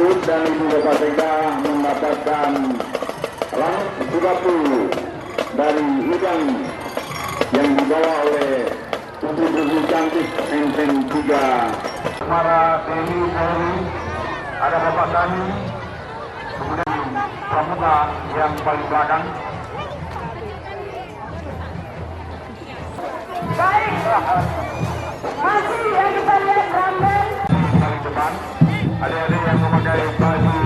Dan Ibu Bapak Sekda mendapatkan rambut Sugatu dari Idang yang dibawa oleh putri-putri cantik NTN 3. Para Dewi Polri, ada Bapak Tani, kemudian Pramuka yang paling belakang. Baik, masih yang kita lihat ramai. Paling depan, adik-adik yang memakai baju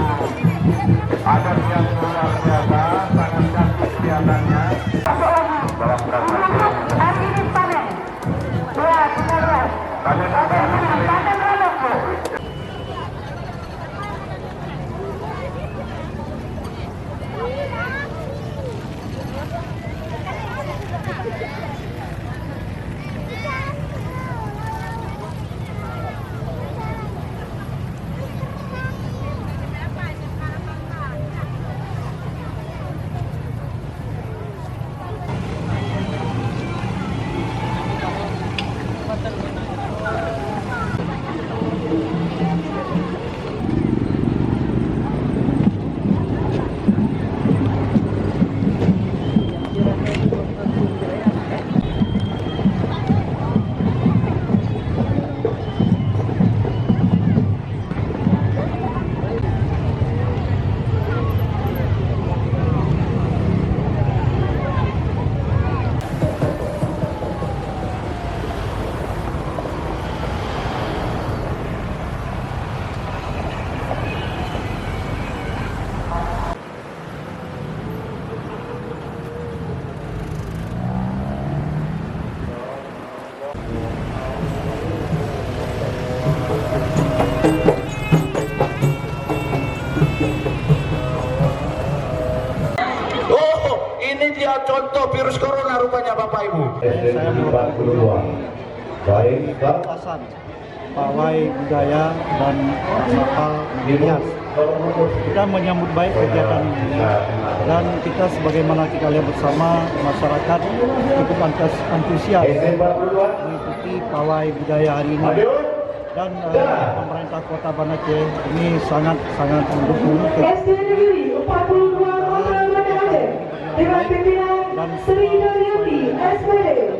adat yang luar biasa, sangat cantik kelihatannya. Dalam rangka Hari ini panen. Ya, kita lihat. Panen rambut, Bu. Oh, ini dia contoh virus corona rupanya Bapak Ibu. Saya 42. Baik, Pak. Kawasan pawai budaya dan kapal Girias. Kita menyambut baik kegiatan ini dan kita sebagaimana kita lihat bersama masyarakat cukup antusias mengikuti pawai budaya hari ini dan pemerintah Kota Banda Aceh ini sangat mendukung SD Negeri 42 Kota Banda Aceh dengan pimpinan Sri Daryanti SPD.